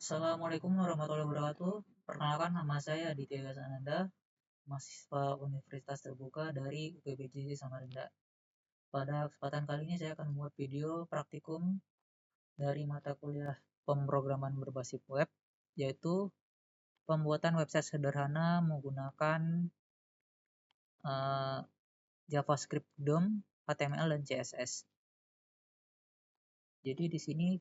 Assalamualaikum warahmatullahi wabarakatuh. Perkenalkan nama saya Aditya Gasananda, mahasiswa Universitas Terbuka dari UPBJJ Samarinda. Pada kesempatan kali ini saya akan membuat video praktikum dari mata kuliah pemrograman berbasis web, yaitu pembuatan website sederhana menggunakan eh, JavaScript DOM, HTML, dan CSS. Jadi di sini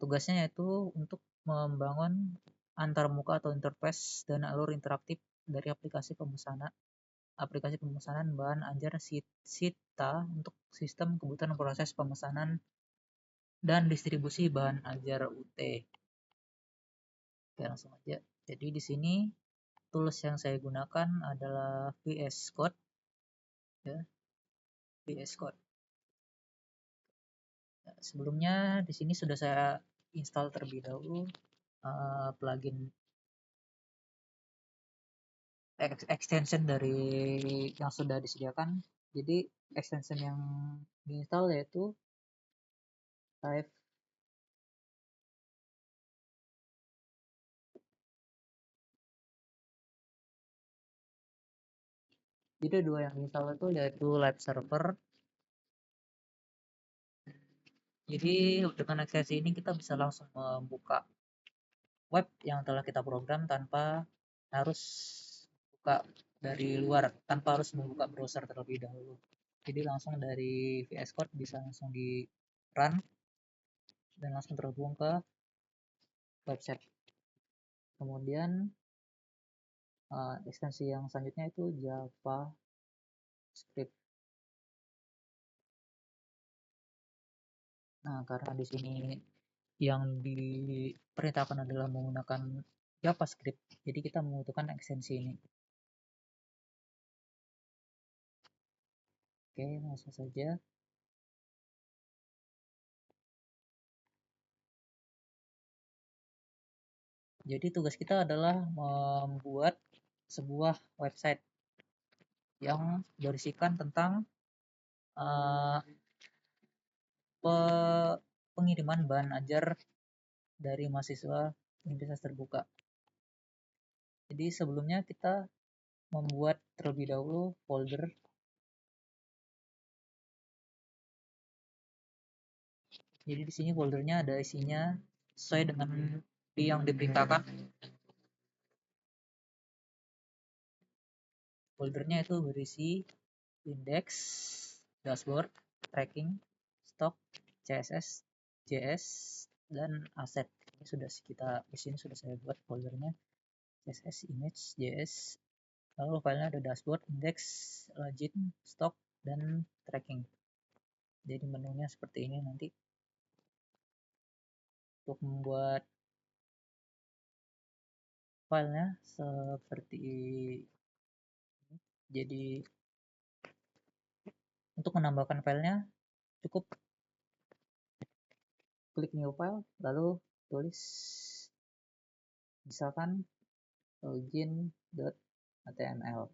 tugasnya yaitu untuk membangun antarmuka atau interface dan alur interaktif dari aplikasi pemesanan bahan ajar Sita untuk sistem kebutuhan proses pemesanan dan distribusi bahan ajar UT. Oke, langsung aja. Jadi di sini tools yang saya gunakan adalah VS Code, ya, VS Code. Sebelumnya di sini sudah saya install terlebih dahulu plugin extension dari yang sudah disediakan. Jadi extension yang diinstal yaitu Live. Jadi dua yang diinstal itu yaitu Live Server. Jadi dengan ekstensi ini kita bisa langsung membuka web yang telah kita program tanpa harus buka dari luar, tanpa harus membuka browser terlebih dahulu. Jadi langsung dari VS Code bisa langsung di run dan langsung terhubung ke website. Kemudian ekstensi yang selanjutnya itu JavaScript. Nah, karena di sini yang diperintahkan adalah menggunakan JavaScript, jadi kita membutuhkan ekstensi ini. Oke, langsung saja. Jadi tugas kita adalah membuat sebuah website yang berisikan tentang uh, pengiriman bahan ajar dari mahasiswa Universitas Terbuka. Jadi sebelumnya kita membuat terlebih dahulu folder. Jadi di sini foldernya ada isinya sesuai dengan yang diperintahkan. Foldernya itu berisi index, dashboard, tracking, stock, CSS, JS, dan aset. Ini sudah di sini sudah saya buat foldernya CSS, image, JS. Lalu filenya ada dashboard, index, login, stock, dan tracking. Jadi menunya seperti ini nanti. Untuk membuat filenya seperti ini. Jadi untuk menambahkan filenya cukup klik new file lalu tulis misalkan login.html.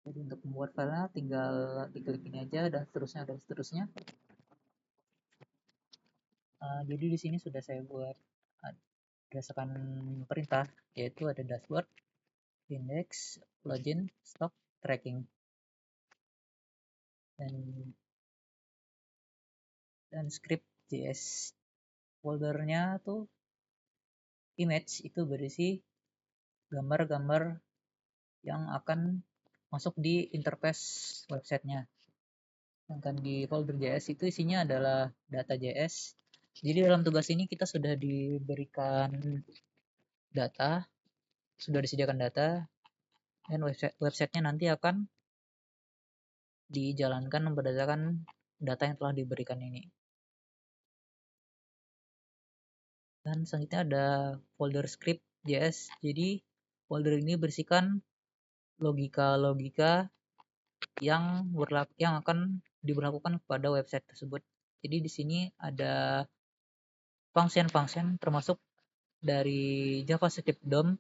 Jadi untuk membuat filenya tinggal diklik ini aja dan seterusnya. Jadi di sini sudah saya buat berdasarkan perintah, yaitu ada dashboard, index, login, stock, tracking, dan script JS. Foldernya tuh image itu berisi gambar-gambar yang akan masuk di interface websitenya. Sedangkan di folder JS itu isinya adalah data JS. Jadi dalam tugas ini kita sudah diberikan data, sudah disediakan data, dan websitenya nanti akan dijalankan berdasarkan data yang telah diberikan ini. Dan selanjutnya ada folder script JS. Jadi folder ini berisikan logika-logika yang akan diberlakukan kepada website tersebut. Jadi di sini ada function-function termasuk dari JavaScript DOM.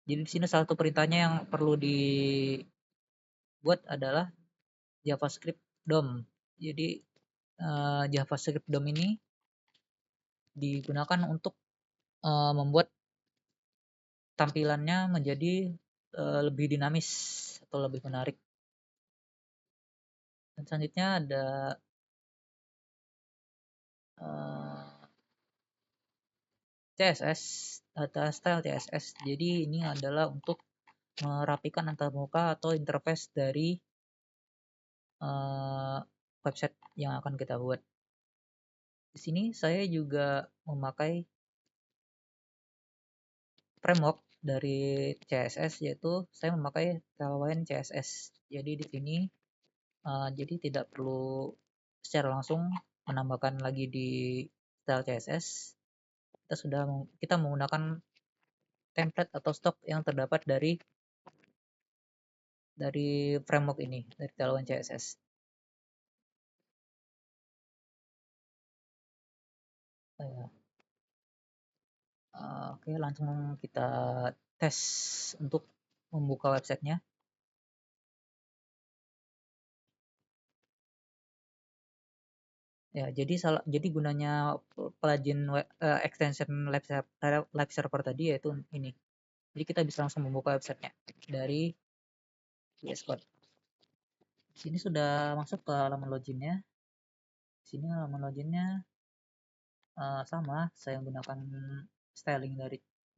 Jadi di sini salah satu perintahnya yang perlu dibuat adalah JavaScript DOM. Jadi JavaScript DOM ini digunakan untuk membuat tampilannya menjadi lebih dinamis atau lebih menarik. Dan selanjutnya ada CSS, data style CSS. Jadi ini adalah untuk merapikan antarmuka atau interface dari website yang akan kita buat. Di sini saya juga memakai framework dari CSS, yaitu saya memakai Tailwind CSS. Jadi di sini jadi tidak perlu secara langsung menambahkan lagi di style CSS. Kita menggunakan template atau stok yang terdapat dari framework ini, dari Tailwind CSS. Oke, langsung kita tes untuk membuka websitenya. Ya, jadi gunanya plugin extension live server tadi yaitu ini. Jadi kita bisa langsung membuka websitenya dari VS Code. Di sini sudah masuk ke halaman loginnya. Di sini halaman loginnya sama, saya menggunakan styling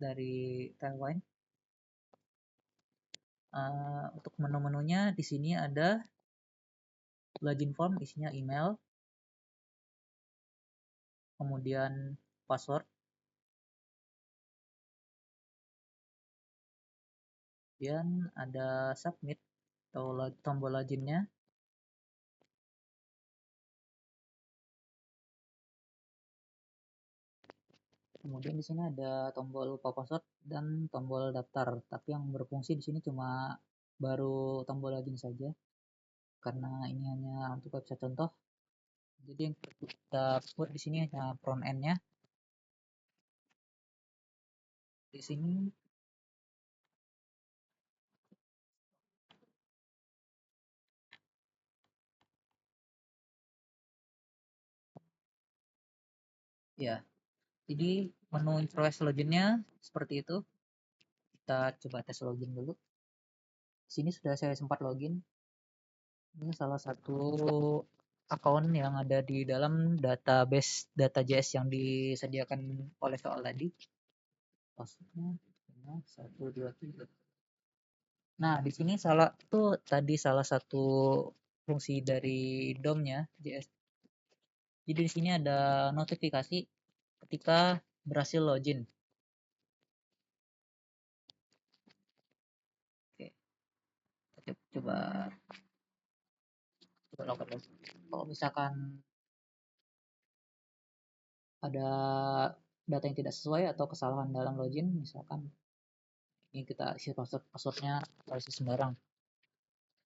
dari Tailwind. Untuk menu-menunya di sini ada login form, isinya email, kemudian password, kemudian ada submit atau tombol loginnya, kemudian di sini ada tombol lupa password dan tombol daftar, tapi yang berfungsi di sini cuma baru tombol login saja karena ini hanya untuk website contoh. Jadi yang kita buat di sini hanya front end-nya. Di sini ya, jadi menu interface loginnya seperti itu. Kita coba tes login dulu. Di sini sudah saya sempat login. Ini salah satu account yang ada di dalam database data.js yang disediakan oleh soal tadi. Passwordnya 123. Nah, di sini salah satu fungsi dari DOM-nya JS. Jadi di sini ada notifikasi ketika berhasil login. Oke, kita coba lakukan. Kalau misalkan ada data yang tidak sesuai atau kesalahan dalam login, misalkan ini kita isi passwordnya isi sembarang.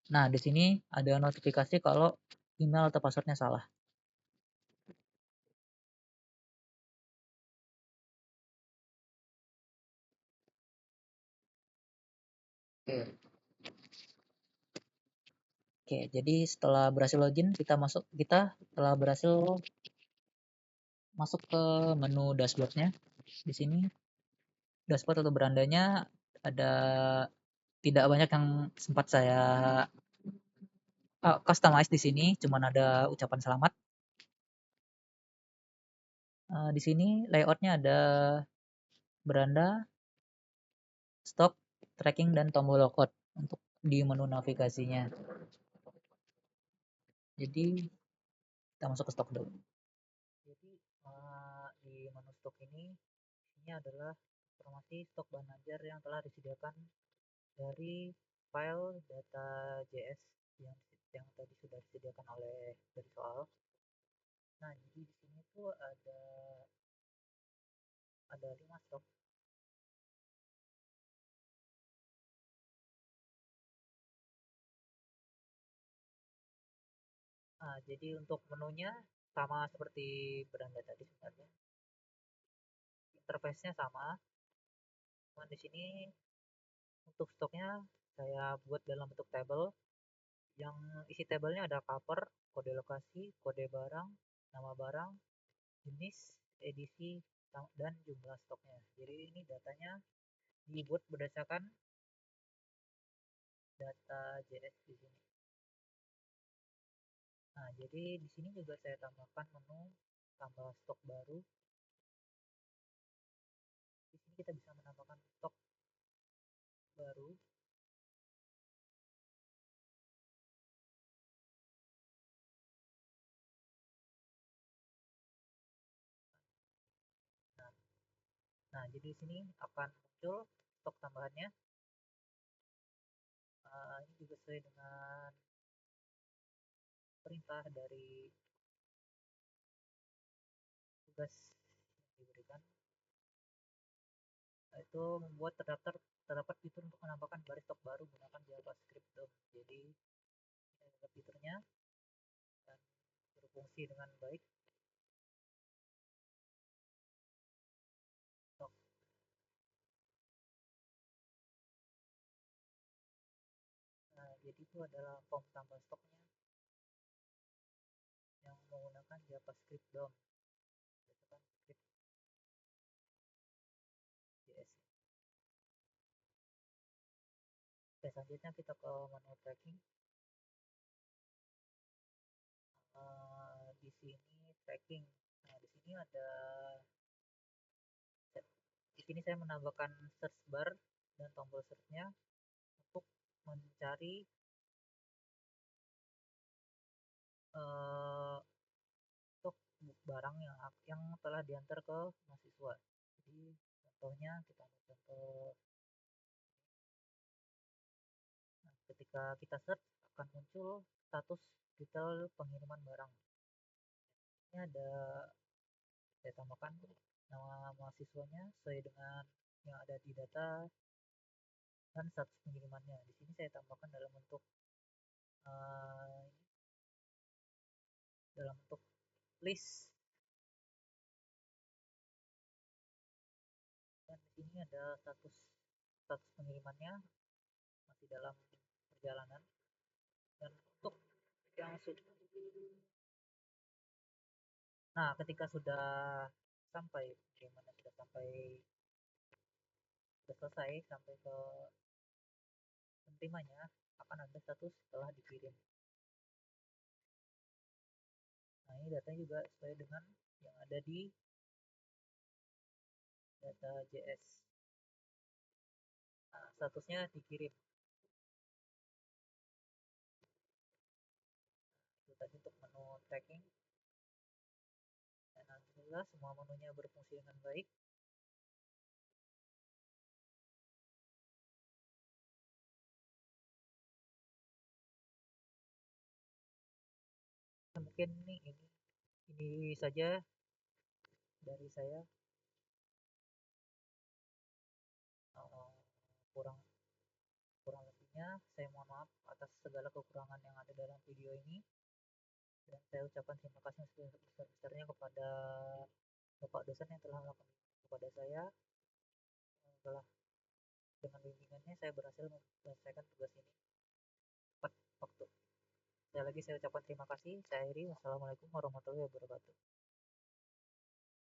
Nah, di sini ada notifikasi kalau email atau passwordnya salah. Oke. Oke, jadi setelah berhasil login, kita setelah berhasil masuk ke menu dashboardnya. Di sini dashboard atau berandanya ada tidak banyak yang sempat saya customize di sini, cuman ada ucapan selamat. Di sini layoutnya ada beranda, stok, tracking, dan tombol logout untuk di menu navigasinya. Jadi kita masuk ke stok dulu. Jadi di menu stok ini adalah informasi stok bahan ajar yang telah disediakan dari file data.js yang tadi sudah disediakan oleh dari soal. Nah, jadi di sini tuh ada 5 stok. Nah, jadi untuk menunya sama seperti beranda tadi sebenarnya. Interface-nya sama. Cuman di sini untuk stoknya saya buat dalam bentuk table. Yang isi tabelnya ada cover, kode lokasi, kode barang, nama barang, jenis, edisi, dan jumlah stoknya. Jadi ini datanya dibuat berdasarkan data JS di sini. Nah, jadi di sini juga saya tambahkan menu tambah stok baru. Di sini kita bisa menambahkan stok baru. Nah, jadi di sini akan muncul stok tambahannya. Ini juga sesuai dengan perintah dari tugas yang diberikan, yaitu membuat terdapat fitur untuk menambahkan baris stok baru menggunakan JavaScript DOM. Jadi ini adalah fiturnya dan berfungsi dengan baik. Stok. Nah, jadi itu adalah form tambah stoknya yang menggunakan JavaScript DOM, berdasarkan script JS. Oke, selanjutnya kita ke menu tracking. Di sini tracking. Nah, di sini ada di sini saya menambahkan search bar dan tombol search-nya untuk mencari uh, stok barang yang telah diantar ke mahasiswa. Jadi contohnya kita ambil contoh. Nah, ketika kita search akan muncul status detail pengiriman barang. Ini ada saya tambahkan nama mahasiswanya sesuai dengan yang ada di data dan status pengirimannya. Di sini saya tambahkan dalam bentuk uh, list, dan di sini ada status pengirimannya masih dalam perjalanan. Dan untuk yang sudah, nah ketika sudah sampai pengirimannya sudah selesai sampai ke penerimanya, akan ada status telah dikirim. Nah, ini datanya juga sesuai dengan yang ada di data JS. Nah, statusnya dikirim. Itu tadi untuk menu tracking. Dan alhamdulillah semua menunya berfungsi dengan baik. Nah, mungkin ini saja dari saya. Uh, kurang kurang lebihnya saya mohon maaf atas segala kekurangan yang ada dalam video ini, dan saya ucapkan terima kasih sebesar-besarnya kepada Bapak dosen yang telah melakukan kepada saya. Telah dengan bimbingannya saya berhasil menyelesaikan tugas ini tepat waktu. Sekali lagi saya ucapkan terima kasih. Saya akhiri. Wassalamualaikum warahmatullahi wabarakatuh.